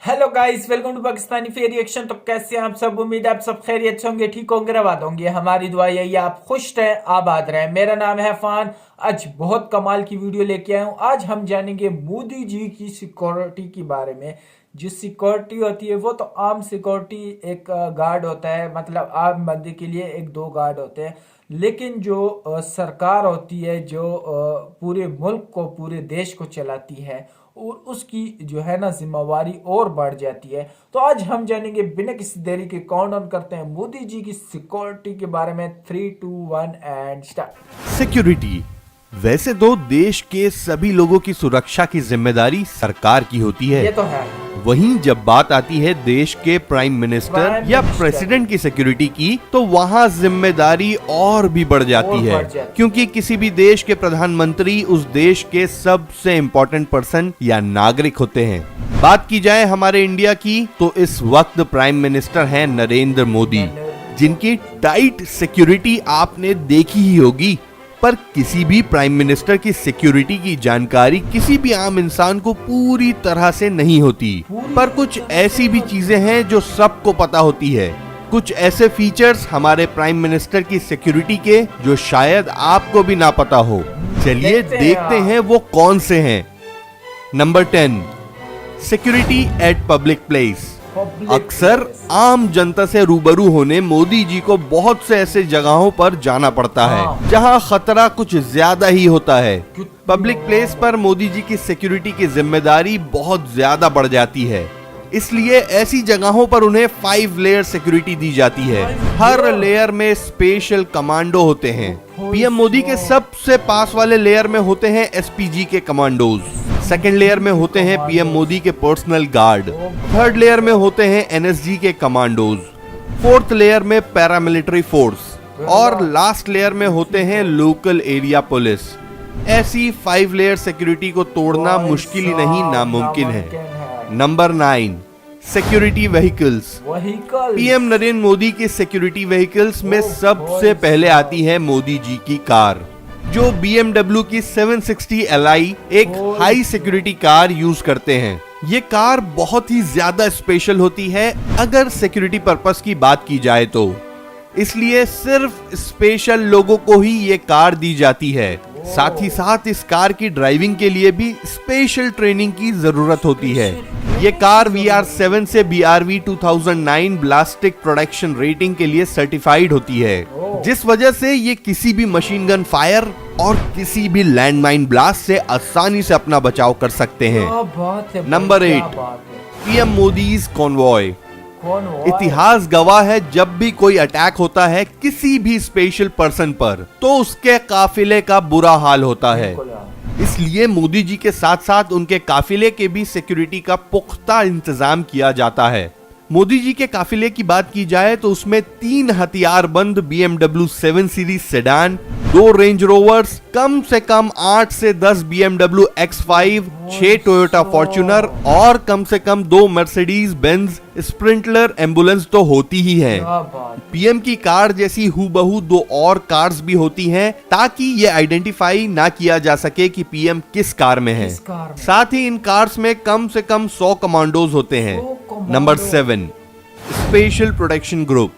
Hello guys, welcome to Pakistani fair reaction. तो कैसे हैं आप सब? उम्मीद है आप सब खैरियत से होंगे, ठीक होंगे, रवाद होंगे। हमारी दुआ यही है आप खुश रहें, आबाद रहें। मेरा नाम है फान। आज बहुत कमाल की वीडियो लेके आया हूँ। आज हम जानेंगे मोदी जी की सिक्योरिटी के बारे में। जो सिक्योरिटी होती है वो तो आम सिक्योरिटी, एक गार्ड होता है, मतलब आम बंदे के लिए एक दो गार्ड होते हैं। लेकिन जो सरकार होती है, जो पूरे मुल्क को, पूरे देश को चलाती है, और उसकी जो है ना जिम्मेवारी और बढ़ जाती है। तो आज हम जानेंगे बिना किसी देरी के, काउंट ऑन करते हैं मोदी जी की सिक्योरिटी के बारे में। 3, 2, 1 एंड स्टार्ट। सिक्योरिटी। वैसे तो देश के सभी लोगों की सुरक्षा की जिम्मेदारी सरकार की होती है। ये तो है। वहीं जब बात आती है देश के प्राइम मिनिस्टर या प्रेसिडेंट की सिक्योरिटी की, तो वहाँ जिम्मेदारी और भी बढ़ जाती है, क्योंकि किसी भी देश के प्रधानमंत्री उस देश के सबसे इम्पोर्टेंट पर्सन या नागरिक होते हैं। बात की जाए हमारे इंडिया की, तो इस वक्त प्राइम मिनिस्टर हैं नरेंद्र मोदी, जिनकी टाइट सिक्योरिटी आपने देखी ही होगी। पर किसी भी प्राइम मिनिस्टर की सिक्योरिटी की जानकारी किसी भी आम इंसान को पूरी तरह से नहीं होती। पर कुछ ऐसी भी चीजें हैं जो सबको पता होती है। कुछ ऐसे फीचर्स हमारे प्राइम मिनिस्टर की सिक्योरिटी के जो शायद आपको भी ना पता हो। चलिए देखते हैं वो कौन से हैं। Number 10, security eight public place. अक्सर आम जनता से रूबरू होने मोदी जी को बहुत से ऐसे जगहों पर जाना पड़ता है जहां खतरा कुछ ज्यादा ही होता है। पब्लिक प्लेस पर मोदी जी की सिक्योरिटी की जिम्मेदारी बहुत ज्यादा बढ़ जाती है, इसलिए ऐसी जगहों पर उन्हें 5 लेयर सिक्योरिटी दी जाती है। हर लेयर में स्पेशल कमांडो होते हैं। पीएम मोदी के सबसे पास वाले लेयर में होते हैं एसपीजी के कमांडोज। सेकेंड लेयर में होते हैं पीएम मोदी के पर्सनल गार्ड। थर्ड लेयर में होते हैं एनएसजी के कमांडोज। फोर्थ लेयर में पैरामिलिट्री फोर्स और लास्ट लेयर में होते हैं लोकल एरिया पुलिस। ऐसी 5 लेयर सिक्योरिटी को तोड़ना मुश्किल ही नहीं, नामुमकिन है। Number 9, security vehicles. PM Narendra Modi के सिक्योरिटी व्हीकल्स में सबसे पहले आती है मोदी जी की कार, जो BMW की 760 Li एक हाई सिक्योरिटी कार यूज करते हैं। ये कार बहुत ही ज्यादा स्पेशल होती है अगर सिक्योरिटी पर्पस की बात की जाए तो, इसलिए सिर्फ स्पेशल लोगों को ही ये कार दी जाती है। साथ ही साथ इस कार की ड्राइविंग के लिए भी स्पेशल ट्रेनिंग की जरूरत होती है। ये कार VR7 से BRV 2009 ब्लास्टिक प्रोडक्शन रेटिंग के लिए सर्टिफाइड होती है, जिस वजह से ये किसी भी मशीन गन फायर और किसी भी लैंडमाइन ब्लास्ट से आसानी से अपना बचाव कर सकते हैं। Number 8, PM Modi's convoy. इतिहास गवाह है, जब भी कोई अटैक होता है किसी भी स्पेशल पर्सन पर, तो उसके काफिले का बुरा हाल होता है। इसलिए मोदी जी के साथ साथ उनके काफिले के भी सिक्योरिटी का पुख्ता इंतजाम किया जाता है। मोदी जी के काफिले की बात की जाए तो उसमें 3 हथियारबंद BMW 7 series sedan, 2 Range Rovers, कम से कम 8 से 10 BMW X5, 6 टोयोटा फॉर्च्यूनर और कम से कम 2 मर्सिडीज बेंज स्प्रिंटलर एम्बुलेंस तो होती ही है। पीएम की कार जैसी हूबहू 2 और कार्स भी होती हैं, ताकि ये आइडेंटिफाई ना किया जा सके कि पीएम किस कार में है। साथ ही इन कार्स में कम से कम 100 कमांडोज होते हैं। Number 7, special protection group.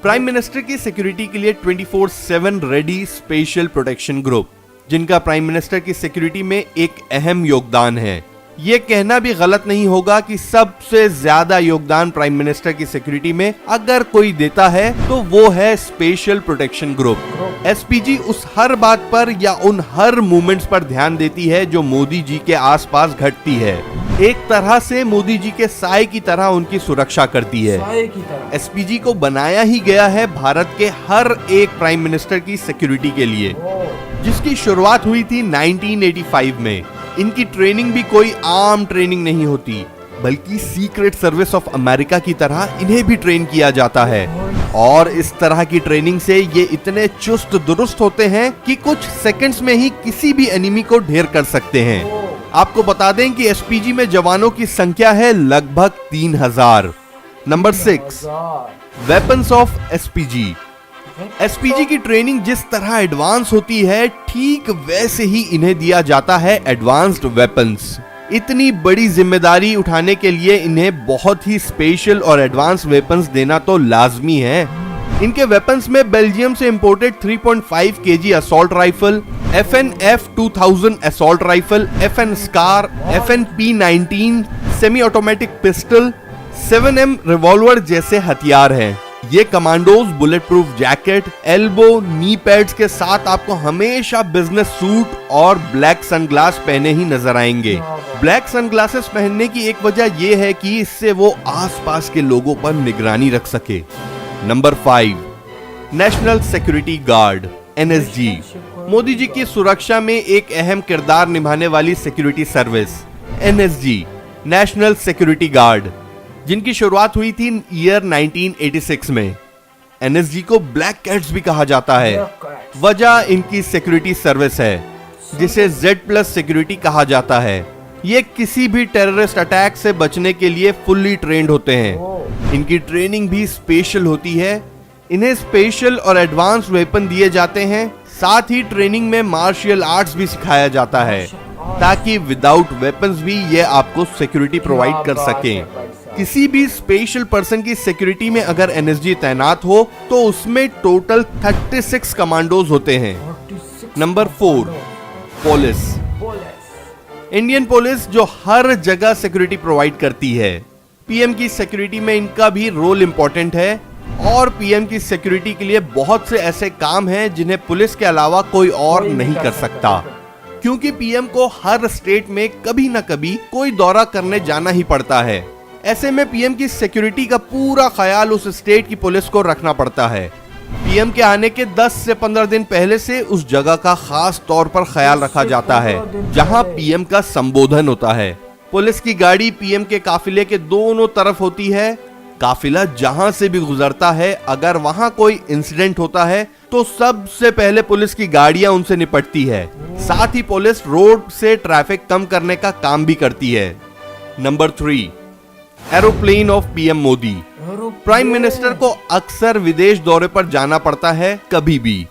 Prime minister की सिक्योरिटी के लिए 24/7 रेडी स्पेशल प्रोटेक्शन ग्रुप, जिनका प्राइम मिनिस्टर की सिक्योरिटी में एक अहम योगदान है। ये कहना भी गलत नहीं होगा कि सबसे ज्यादा योगदान प्राइम मिनिस्टर की सिक्योरिटी में अगर कोई देता है तो वो है स्पेशल प्रोटेक्शन ग्रुप। एसपीजी उस हर बात पर या उन हर मूवमेंट्स पर ध्यान देती है जो मोदी जी के आसपास घटती है। एक तरह से मोदी जी के साए की तरह उनकी सुरक्षा करती है। एसपीजी को बनाया ही गया है भारत के हर एक प्राइम मिनिस्टर की सिक्योरिटी के लिए, जिसकी शुरुआत हुई थी 1985 में। इनकी ट्रेनिंग भी कोई आम ट्रेनिंग नहीं होती, बल्कि सीक्रेट सर्विस ऑफ अमेरिका की तरह इन्हें भी ट्रेन किया जाता है। और इस तरह की ट्रेनिंग से ये इतने चुस्त दुरुस्त होते हैं कि कुछ सेकंड्स में ही किसी भी एनिमी को ढेर कर सकते हैं। आपको बता दें कि एसपीजी में जवानों की संख्या है लगभग 3000। Number 6, weapons of SPG. SPG की ट्रेनिंग जिस तरह एडवांस होती है, ठीक वैसे ही इन्हें दिया जाता है एडवांस्ड वेपन्स। इतनी बड़ी जिम्मेदारी उठाने के लिए इन्हें बहुत ही स्पेशल और एडवांस वेपन्स देना तो लाजमी है। इनके वेपन्स में बेल्जियम से imported 3.5 kg assault rifle, FN F2000 assault rifle, FN scar, FN P19 semi automatic pistol, 7M revolver जैसे हथियार हैं। ये commandos bullet proof jacket, elbow, knee pads के साथ आपको हमेशा बिजनेस सूट और ब्लैक सनग्लास पहने ही नजर आएंगे। ब्लैक सनग्लासेस पहनने की एक वजह यह है कि इससे वो आसपास के लोगों पर निगरानी रख सके। Number 5, national security guard NSG। Modi ji की सुरक्षा में एक अहम किरदार निभाने वाली security service NSG, national security guard, जिनकी शुरुआत हुई थी ईयर 1986 में। NSG को ब्लैक कैट्स भी कहा जाता है। वजह इनकी सिक्योरिटी सर्विस है, जिसे Z+ सिक्योरिटी कहा जाता है। ये किसी भी टेररिस्ट अटैक से बचने के लिए फुल्ली ट्रेंड होते हैं। इनकी ट्रेनिंग भी स्पेशल होती है। इन्हें स्पेशल और एडवांस वेपन दिए जाते हैं। साथ ही ट्रेनिंग में मार्शल आर्ट्स भी सिखाया जाता है, ताकि विदाउट वेपन्स भी ये आपको सिक्योरिटी प्रोवाइड कर सकें। किसी भी स्पेशल पर्सन की सिक्योरिटी में अगर NSG तैनात हो तो उसमें टोटल 36 कमांडोज होते हैं। Number 4, police. इंडियन पुलिस जो हर जगह सिक्योरिटी प्रोवाइड करती है। PM की सिक्योरिटी में इनका भी रोल इंपॉर्टेंट है, और PM की सिक्योरिटी के लिए बहुत से ऐसे काम हैं जिन्हें पुलिस के अलावा कोई और नहीं कर सकता, क्योंकि PM को हर स्टेट में कभी न कभी कोई दौरा करने जाना ही पड़ता है। ऐसे में PM की सिक्योरिटी का पूरा ख्याल उस स्टेट की पुलिस को रखना पड़ता है। PM के आने के 10 से 15 दिन पहले से उस जगह का खास तौर पर ख्याल रखा जाता है जहां PM का संबोधन होता है। पुलिस की गाड़ी PM के काफिले के दोनों तरफ होती है। काफिला जहां से भी गुजरता है, अगर वहां कोई इंसिडेंट होता है तो सबसे पहले पुलिस की गाड़ियां उनसे निपटती है। साथ ही पुलिस रोड से ट्रैफिक कम करने का काम भी करती है। Number 3, aeroplane of PM Modi. Prime minister को अक्सर विदेश दौरे पर जाना पड़ता है, कभी भी।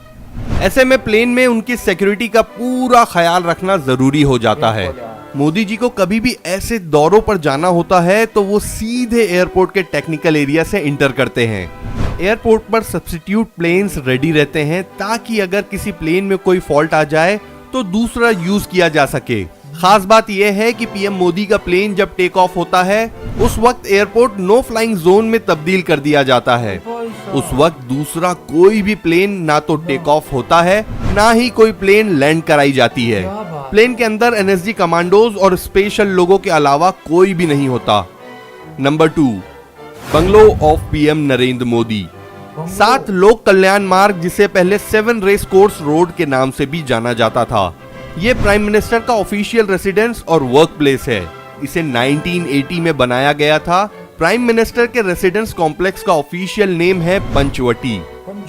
ऐसे में प्लेन में उनकी सिक्योरिटी का पूरा ख्याल रखना जरूरी हो जाता है। मोदी जी को कभी भी ऐसे दौरों पर जाना होता है तो वो सीधे एयरपोर्ट के टेक्निकल एरिया से इंटर करते हैं। एयरपोर्ट पर सब्स्टिट्यूट प्लेन्स रेडी रहते हैं, ताकि अगर किसी प्लेन में कोई फॉल्ट आ जाए तो दूसरा यूज किया जा सके। खास बात यह है कि PM मोदी का प्लेन जब टेक ऑफ होता है, उस वक्त एयरपोर्ट नो फ्लाइंग जोन में तब्दील कर दिया जाता है। उस वक्त दूसरा कोई भी प्लेन ना तो टेक ऑफ होता है, ना ही कोई प्लेन लैंड कराई जाती है। प्लेन के अंदर NSG कमांडोज और स्पेशल लोगों के अलावा कोई भी नहीं होता। Number 2, bungalow of PM Narendra Modi. 7 लोक कल्याण मार्ग, जिसे पहले 7 रेस कोर्स रोड के नाम से भी जाना जाता था। ये प्राइम मिनिस्टर का ऑफिशियल रेसिडेंस और वर्क प्लेस है। इसे 1980 में बनाया गया था। प्राइम मिनिस्टर के रेसिडेंस कॉम्प्लेक्स का ऑफिशियल नेम है पंचवटी,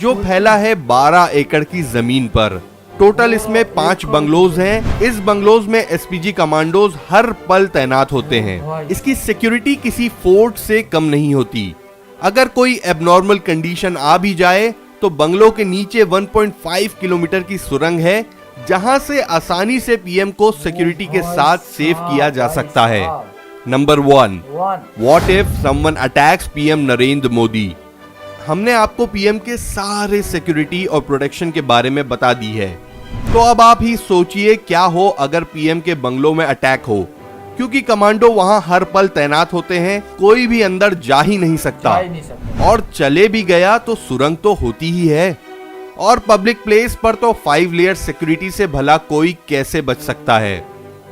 जो फैला है 12 एकड़ की जमीन पर। टोटल इसमें 5 बंगलोज हैं। इस बंगलोज में SPG कमांडोज हर पल तैनात होते हैं। इसकी सिक्योरिटी किसी फोर्ट से कम नहीं होती। अगर कोई एबनॉर्मल कंडीशन आ भी जाए तो बंगलों के नीचे 1.5 किलोमीटर की सुरंग है, जहां से आसानी से PM को सिक्योरिटी के साथ सेव किया जा सकता है। Number 1, what if someone attacks PM Narendra Modi. हमने आपको PM के सारे सिक्योरिटी और प्रोटेक्शन के बारे में बता दी है, तो अब आप ही सोचिए क्या हो अगर PM के बंगलों में अटैक हो, क्योंकि कमांडो वहां हर पल तैनात होते हैं। कोई भी अंदर जा ही नहीं सकता, और चले भी गया तो सुरंग तो होती ही है। और पब्लिक प्लेस पर तो 5 लेयर सिक्योरिटी से भला कोई कैसे बच सकता है।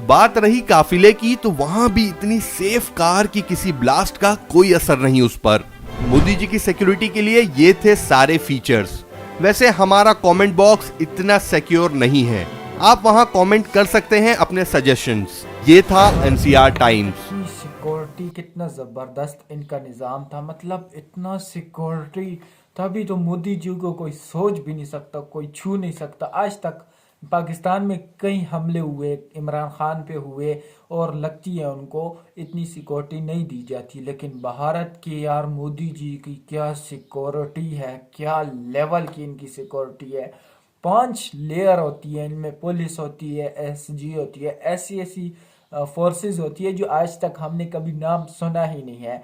बात रही काफिले की, तो वहां भी इतनी सेफ कार की किसी ब्लास्ट का कोई असर नहीं उस पर। मोदी जी की सिक्योरिटी के लिए ये थे सारे फीचर्स। वैसे हमारा कमेंट बॉक्स इतना सिक्योर नहीं है, आप वहां कमेंट कर सकते हैं अपने सजेशंस। ये था NCR टाइम्स। सिक्योरिटी कितना जबरदस्त इनका निजाम था, मतलब इतना सिक्योरिटी तभी तो मोदी जी को कोई सोच भी नहीं सकता, कोई छू नहीं सकता। आज तक पाकिस्तान में कई हमले हुए, इमरान खान पे हुए, और लगती है उनको इतनी सिक्योरिटी नहीं दी जाती, लेकिन भारत के यार मोदी जी की क्या सिक्योरिटी है, क्या लेवल की इनकी सिक्योरिटी है। 5 लेयर होती है इनमें, पुलिस होती है, SG होती है, ऐसी फोर्सेस होती है जो आज तक हमने कभी नाम सुना ही नहीं है।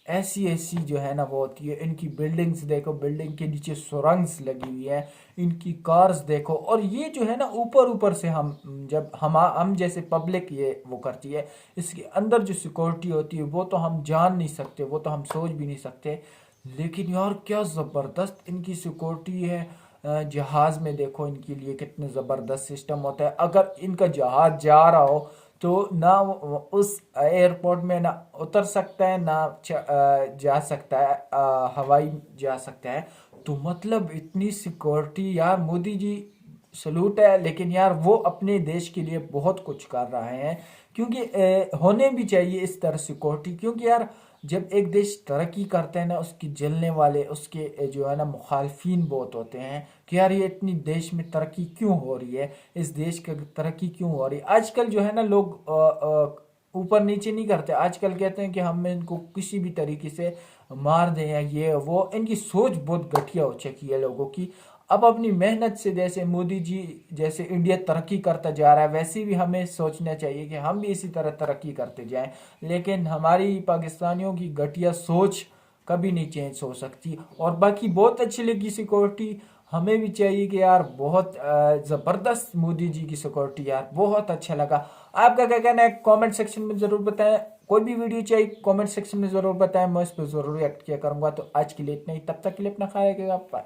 ऐसी ऐसी जो है ना वो होती है। इनकी बिल्डिंग्स देखो, बिल्डिंग के नीचे सुरंग्स लगी हुई है, इनकी कार्स देखो। और ये जो है ना ऊपर ऊपर से हम जब हम जैसे पब्लिक ये वो करती है, इसके अंदर जो सिक्योरिटी होती है वो तो हम जान नहीं सकते, वो तो हम सोच भी नहीं सकते। लेकिन यार क्या ज़बरदस्त इनकी सिक्योरिटी है। जहाज में देखो इनके लिए कितने ज़बरदस्त सिस्टम होता है। अगर इनका जहाज जा रहा हो तो ना उस एयरपोर्ट में ना उतर सकता है, ना जा सकता है, हवाई जा सकता है। तो मतलब इतनी सिक्योरिटी यार, मोदी जी सलूट है। लेकिन यार वो अपने देश के लिए बहुत कुछ कर रहे हैं, क्योंकि होने भी चाहिए इस तरह सिक्योरिटी। क्योंकि यार जब एक देश तरक्की करता है ना, उसकी जलने वाले उसके जो है ना मुखालफिन बहुत होते हैं कि यार ये इतनी देश में तरक्की क्यों हो रही है, इस देश की तरक्की क्यों हो रही है। आजकल जो है ना लोग ऊपर नीचे नहीं करते। आजकल कहते हैं कि हम इनको किसी भी तरीके से मार दें या ये वो। इनकी सोच बहुत घटिया हो चुकी है लोगों की। अब अपनी मेहनत से, जैसे मोदी जी जैसे इंडिया तरक्की करता जा रहा है, वैसे भी हमें सोचना चाहिए कि हम भी इसी तरह तरक्की करते जाएं। लेकिन हमारी पाकिस्तानियों की घटिया सोच कभी नहीं चेंज हो सकती। और बाकी बहुत अच्छी लगी सिक्योरिटी, हमें भी चाहिए कि यार बहुत ज़बरदस्त मोदी जी की सिक्योरिटी, यार बहुत अच्छा लगा। आपका क्या कहना है कमेंट सेक्शन में ज़रूर बताएं। कोई भी वीडियो चाहिए कमेंट सेक्शन में ज़रूर बताएं, मैं इस पर ज़रूर रिएक्ट किया करूँगा। तो आज के लिए इतना ही, तब तक के लिए अपना ख्याल रखिएगा। बाय।